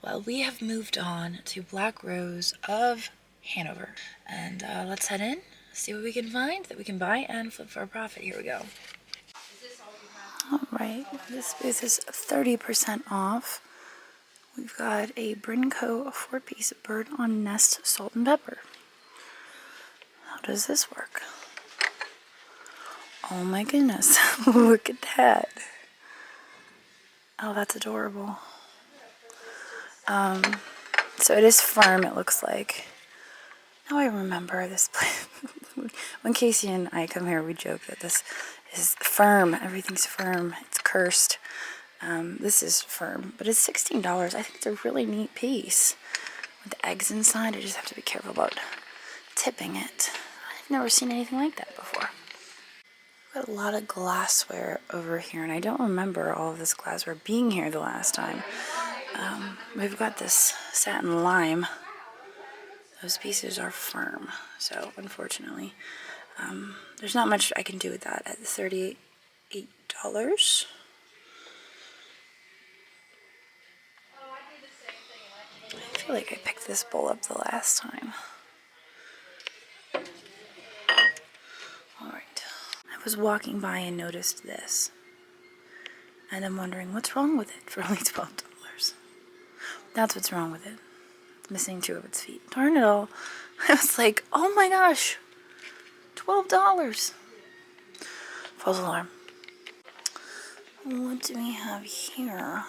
Well, we have moved on to Black Rose of Hanover. And let's head in, see what we can find that we can buy and flip for a profit. Here we go. Alright, this booth is 30% off. We've got a Brinco 4-piece bird on nest salt and pepper. How does this work? Oh my goodness, look at that. Oh, that's adorable. So it is firm, it looks like. Now I remember this place. When Casey and I come here, we joke that this is firm. Everything's firm. It's cursed. This is firm, but it's $16. I think it's a really neat piece. With the eggs inside, I just have to be careful about tipping it. I've never seen anything like that before. Got a lot of glassware over here, and I don't remember all of this glassware being here the last time. We've got this satin lime. Those pieces are firm, so unfortunately, there's not much I can do with that at $38. I feel like I picked this bowl up the last time. Alright. I was walking by and noticed this. And I'm wondering what's wrong with it for only $12. That's what's wrong with it. It's missing 2 of its feet. Darn it all. I was like, oh my gosh. $12. False alarm. What do we have here?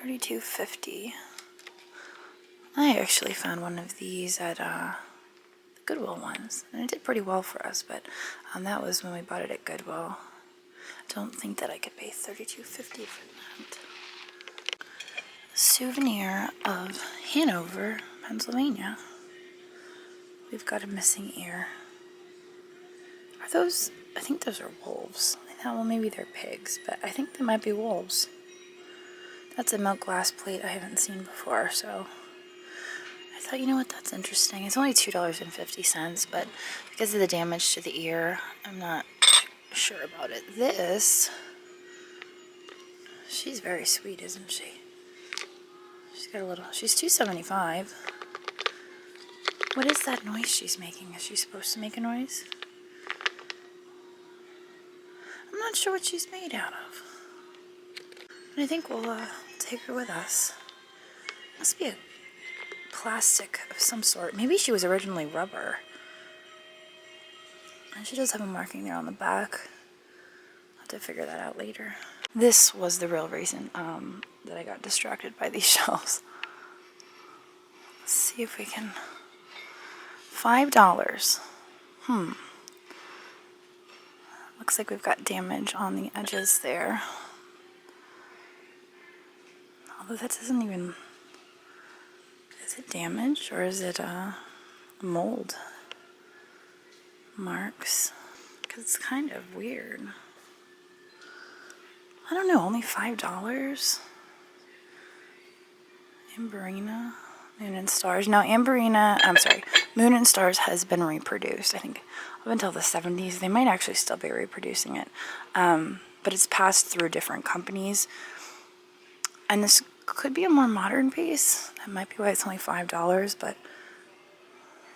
$32.50. I actually found one of these at the Goodwill ones, and it did pretty well for us, but that was when we bought it at Goodwill. I don't think that I could pay $32.50 for that. A souvenir of Hanover, Pennsylvania. We've got a missing ear. Are those, I think those are wolves. I thought, well, maybe they're pigs, but I think they might be wolves. That's a milk glass plate I haven't seen before, so I thought, you know what, that's interesting. It's only $2.50, but because of the damage to the ear, I'm not sure about it. This, she's very sweet, isn't she? She's got a little, she's $2.75. What is that noise she's making? Is she supposed to make a noise? I'm not sure what she's made out of. But I think we'll take her with us. Must be a plastic of some sort. Maybe she was originally rubber. And she does have a marking there on the back. I'll have to figure that out later. This was the real reason that I got distracted by these shelves. Let's see if we can... $5. Looks like we've got damage on the edges there. Although that doesn't even... Is it damage or is it mold marks? Because it's kind of weird. I don't know, only $5? Amberina, Moon and Stars. Now Moon and Stars has been reproduced. I think up until the 70s. They might actually still be reproducing it. But it's passed through different companies. And this could be a more modern piece. That might be why it's only $5, but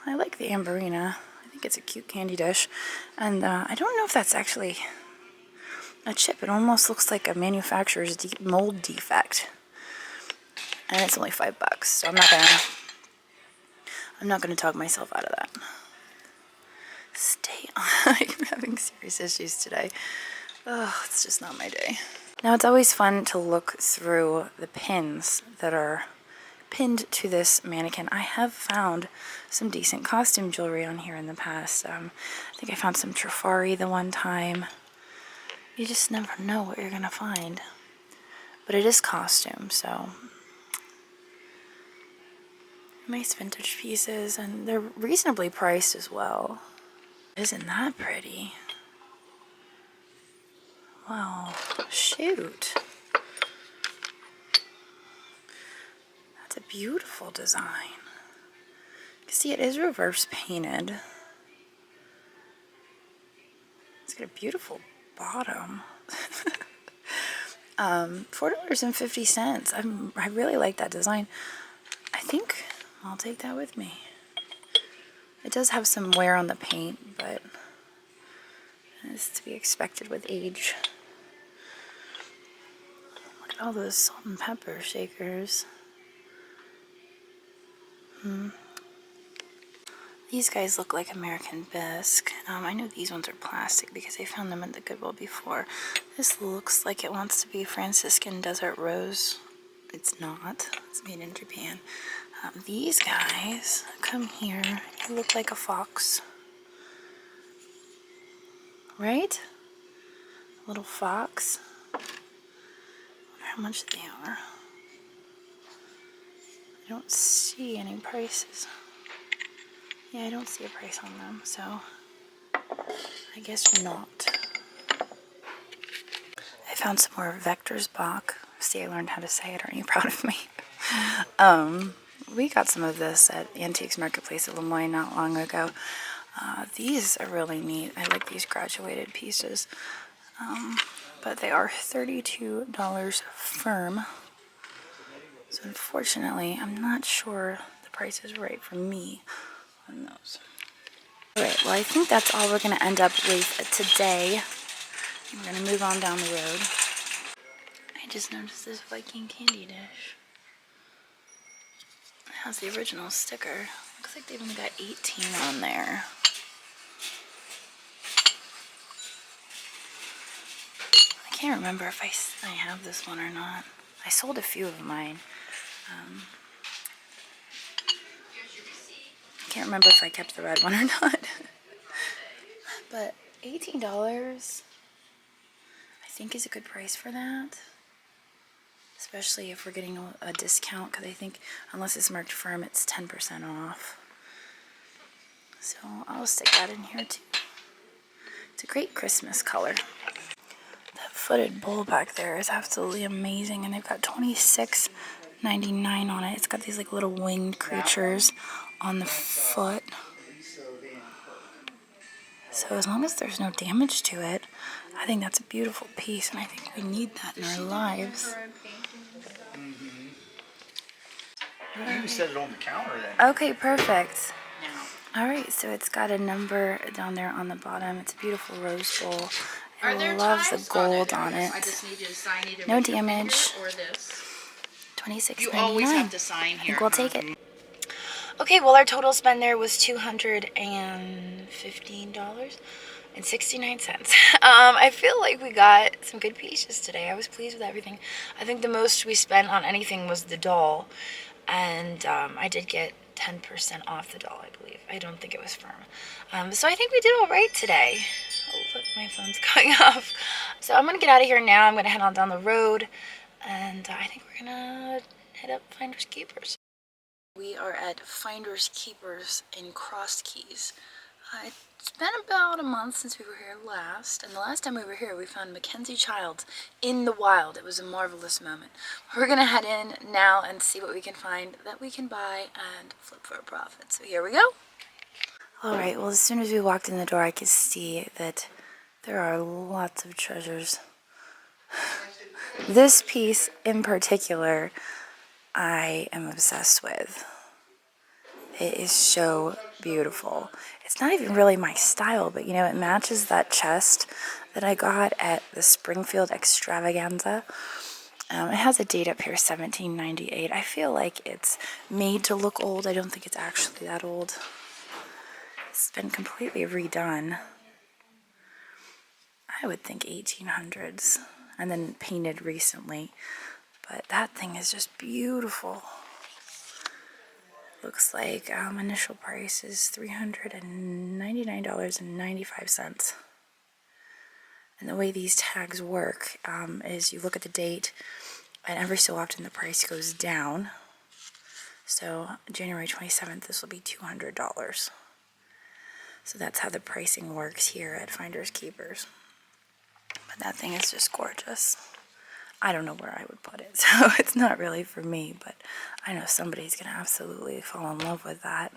I like the Amberina. I think it's a cute candy dish. And I don't know if that's actually a chip. It almost looks like a manufacturer's mold defect. And it's only $5, so I'm not gonna talk myself out of that. Stay on. I'm having serious issues today. Oh, it's just not my day. Now, it's always fun to look through the pins that are pinned to this mannequin. I have found some decent costume jewelry on here in the past. I think I found some Trifari the one time. You just never know what you're gonna find. But it is costume, so... Nice vintage pieces, and they're reasonably priced as well. Isn't that pretty? Wow, shoot. That's a beautiful design. You can see it is reverse painted. It's got a beautiful bottom. $4.50. I really like that design. I think I'll take that with me. It does have some wear on the paint, but it's to be expected with age. Look at all those salt and pepper shakers. These guys look like American Bisque. I know these ones are plastic because I found them at the Goodwill before. This looks like it wants to be Franciscan Desert Rose. It's not. It's made in Japan. These guys, come here. They look like a fox. Right? A little fox. I wonder how much they are. I don't see any prices. Yeah, I don't see a price on them, so I guess not. I found some more Vector's Bach. See, I learned how to say it. Aren't you proud of me? We got some of this at Antiques Marketplace at Lemoyne not long ago. These are really neat. I like these graduated pieces. But they are $32 firm. So unfortunately, I'm not sure the price is right for me on those. Alright, well I think that's all we're going to end up with today. We're going to move on down the road. I just noticed this Viking candy dish. It has the original sticker. Looks like they've only got 18 on there. I can't remember if I have this one or not. I sold a few of mine. I can't remember if I kept the red one or not. But $18, I think, is a good price for that. Especially if we're getting a discount, because I think unless it's marked firm, it's 10% off. So I'll stick that in here too. It's a great Christmas color. That footed bowl back there is absolutely amazing, and they've got $26.99 on it. It's got these like little winged creatures on the foot. So as long as there's no damage to it, I think that's a beautiful piece, and I think we need that in our lives. You set it on the counter then. Okay, perfect. Alright, so it's got a number down there on the bottom. It's a beautiful rose bowl. I love the gold on it. I just need you to sign either No damage. or this. $26.99. You always have to sign here. I think we'll take it. Okay, well our total spend there was $215.69. I feel like we got some good pieces today. I was pleased with everything. I think the most we spent on anything was the doll. And I did get 10% off the doll, I believe. I don't think it was firm. So I think we did all right today. Oh, look, my phone's going off. So I'm going to get out of here now. I'm going to head on down the road. And I think we're going to head up Finders Keepers. We are at Finders Keepers in Crosskeys. It's been about a month since we were here last, and the last time we were here we found Mackenzie Childs in the wild. It was a marvelous moment. We're gonna head in now and see what we can find that we can buy and flip for a profit. So here we go. Alright, well as soon as we walked in the door I could see that there are lots of treasures. This piece in particular I am obsessed with. It is so beautiful. It's not even really my style, but you know, it matches that chest that I got at the Springfield Extravaganza. It has a date up here, 1798. I feel like it's made to look old. I don't think it's actually that old. It's been completely redone. I would think 1800s, and then painted recently. But that thing is just beautiful. Looks like initial price is $399.95. And the way these tags work is you look at the date, and every so often the price goes down. So January 27th, this will be $200. So that's how the pricing works here at Finders Keepers. But that thing is just gorgeous. I don't know where I would put it, so it's not really for me, but I know somebody's going to absolutely fall in love with that.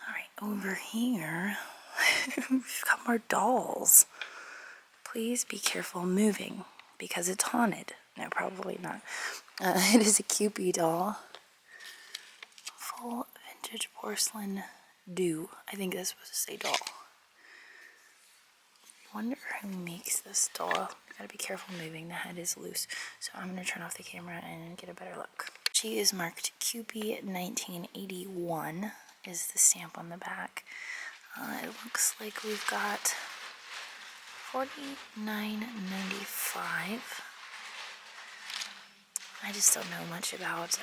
Alright, over here, we've got more dolls. Please be careful moving because it's haunted. No, probably not. It is a Cupey doll. Full vintage porcelain do. I think this was a doll. I wonder who makes this doll. Gotta be careful moving. The head is loose. So I'm gonna turn off the camera and get a better look. She is marked Cupey 1981 is the stamp on the back. It looks like we've got $49.95. I just don't know much about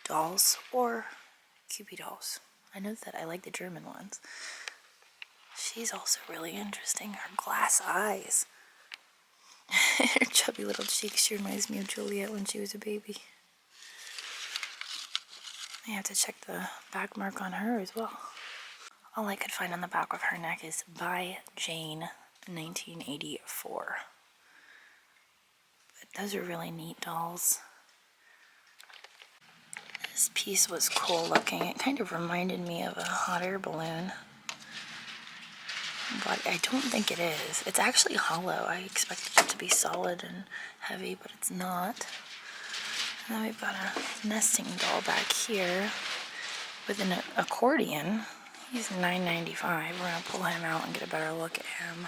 dolls or Cupey dolls. I know that I like the German ones. She's also really interesting. Her glass eyes. Her chubby little cheeks. She reminds me of Juliet when she was a baby. I have to check the back mark on her as well. All I could find on the back of her neck is by Jane, 1984. But those are really neat dolls. This piece was cool looking. It kind of reminded me of a hot air balloon. But I don't think it is. It's actually hollow. I expected it to be solid and heavy, but it's not. And then we've got a nesting doll back here with an accordion. He's $9.95. We're going to pull him out and get a better look at him.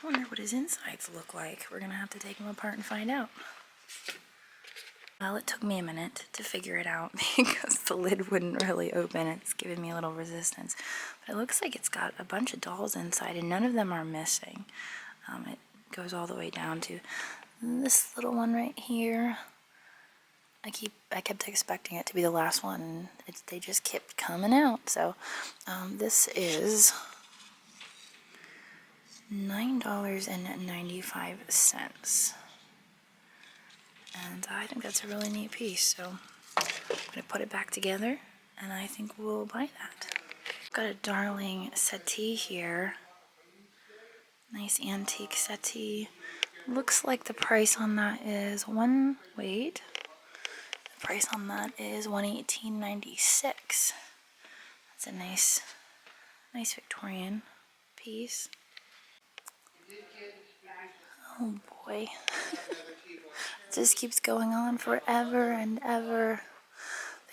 I wonder what his insides look like. We're going to have to take him apart and find out. Well, it took me a minute to figure it out because the lid wouldn't really open. It's giving me a little resistance. But it looks like it's got a bunch of dolls inside and none of them are missing. It goes all the way down to this little one right here. I kept expecting it to be the last one and they just kept coming out. So this is $9.95. And I think that's a really neat piece, so I'm going to put it back together, and I think we'll buy that. I've got a darling settee here. Nice antique settee. Looks like the price on that is The price on that is $118.96. That's a nice Victorian piece. Oh boy. It just keeps going on forever and ever.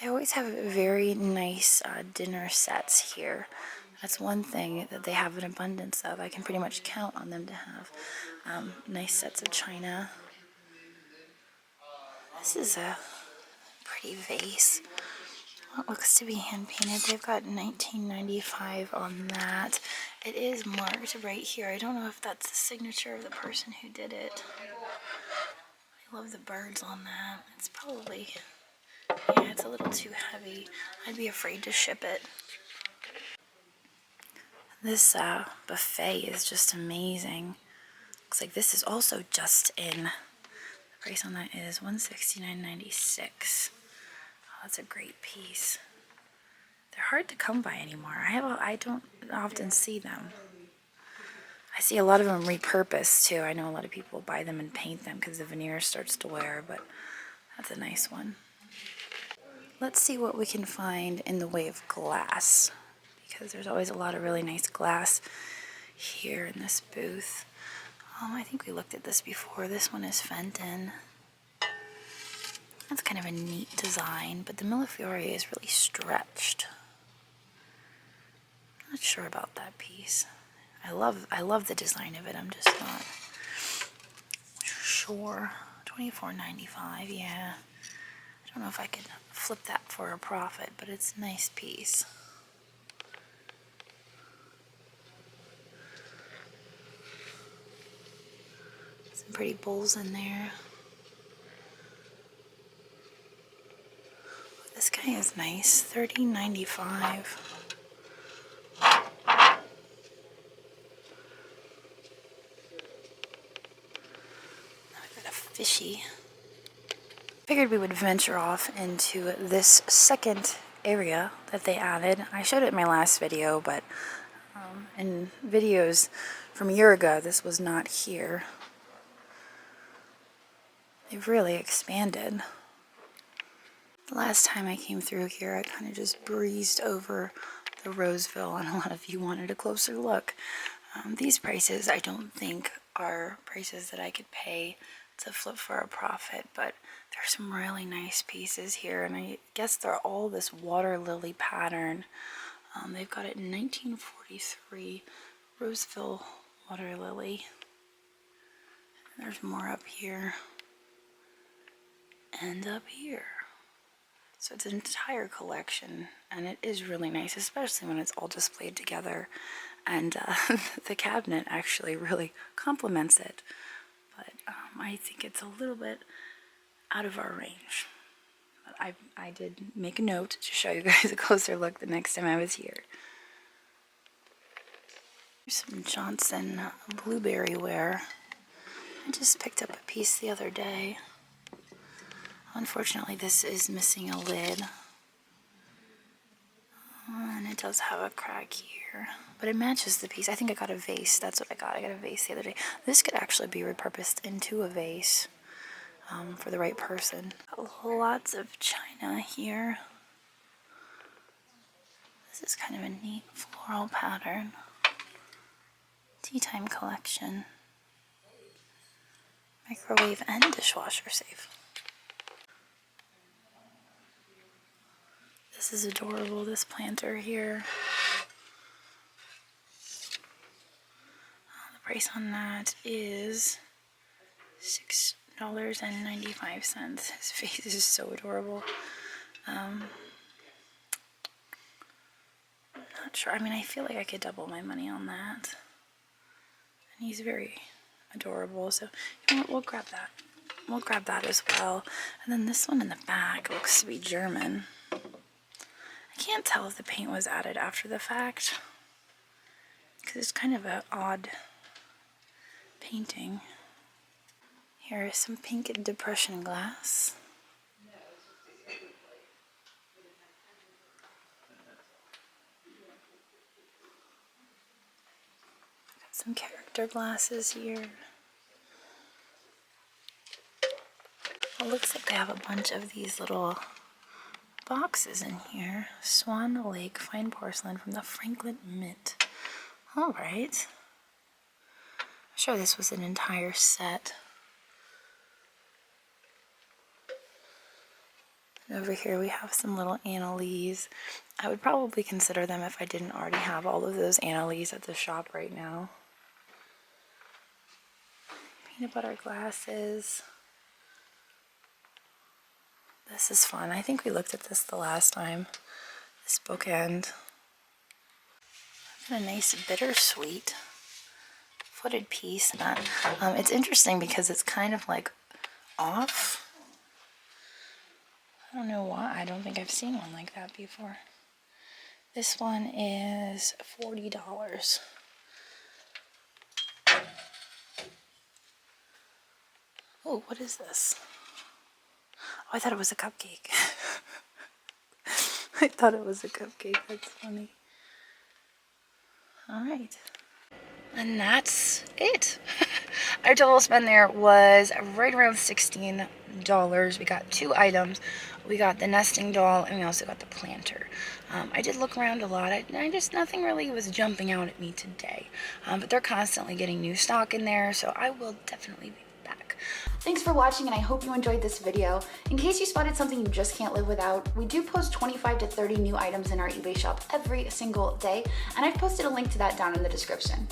They always have very nice dinner sets here. That's one thing that they have an abundance of. I can pretty much count on them to have nice sets of china. This is a pretty vase. What looks to be hand painted. They've got $19.95 on that. It is marked right here. I don't know if that's the signature of the person who did it. I love the birds on that. It's probably, yeah, it's a little too heavy. I'd be afraid to ship it. This buffet is just amazing. Looks like this is also just in. The price on that is $169.96. Oh, that's a great piece. They're hard to come by anymore. I don't often see them. I see a lot of them repurposed too. I know a lot of people buy them and paint them because the veneer starts to wear, but that's a nice one. Let's see what we can find in the way of glass, because there's always a lot of really nice glass here in this booth. I think we looked at this before. This one is Fenton. That's kind of a neat design, but the Millefiori is really stretched. Not sure about that piece. I love the design of it. I'm just not sure. $24.95. Yeah. I don't know if I could flip that for a profit, but it's a nice piece. Some pretty bowls in there. This guy is nice. $30.95. Fishy. Figured we would venture off into this second area that they added. I showed it in my last video, but in videos from a year ago, this was not here. They've really expanded. The last time I came through here, I kind of just breezed over the Roseville, and a lot of you wanted a closer look. These prices I don't think are prices that I could pay to flip for a profit, but there's some really nice pieces here, and I guess they're all this water lily pattern. They've got it in 1943 Roseville water lily. There's more up here and up here. So it's an entire collection, and it is really nice, especially when it's all displayed together. And the cabinet actually really complements it. But I think it's a little bit out of our range. But I did make a note to show you guys a closer look the next time I was here. Here's some Johnson blueberry ware. I just picked up a piece the other day. Unfortunately, this is missing a lid. And it does have a crack here. But it matches the piece. I think I got a vase. That's what I got. I got a vase the other day. This could actually be repurposed into a vase for the right person. Lots of china here. This is kind of a neat floral pattern. Tea time collection. Microwave and dishwasher safe. This is adorable, this planter here. The price on that is $6.95. His face is so adorable. I'm not sure. I mean, I feel like I could double my money on that. And he's very adorable, so you know what, we'll grab that. We'll grab that as well. And then this one in the back looks to be German. I can't tell if the paint was added after the fact, because it's kind of an odd painting. Here is some pink depression glass. Got some character glasses here. It looks like they have a bunch of these little boxes in here. Swan Lake fine porcelain from the Franklin Mint. Alright. I'm sure this was an entire set. And over here we have some little Annalise. I would probably consider them if I didn't already have all of those Annalise at the shop right now. Peanut butter glasses. This is fun. I think we looked at this the last time. This bookend. Got a nice bittersweet footed piece. It's interesting because it's kind of like off. I don't know why. I don't think I've seen one like that before. This one is $40. Oh, what is this? Oh, I thought it was a cupcake. I thought it was a cupcake. That's funny. Alright. And that's it. Our total spend there was right around $16. We got 2 items. We got the nesting doll, and we also got the planter. I did look around a lot. Nothing really was jumping out at me today. But they're constantly getting new stock in there, so I will definitely be back. Thanks for watching, and I hope you enjoyed this video. In case you spotted something you just can't live without, we do post 25 to 30 new items in our eBay shop every single day, and I've posted a link to that down in the description.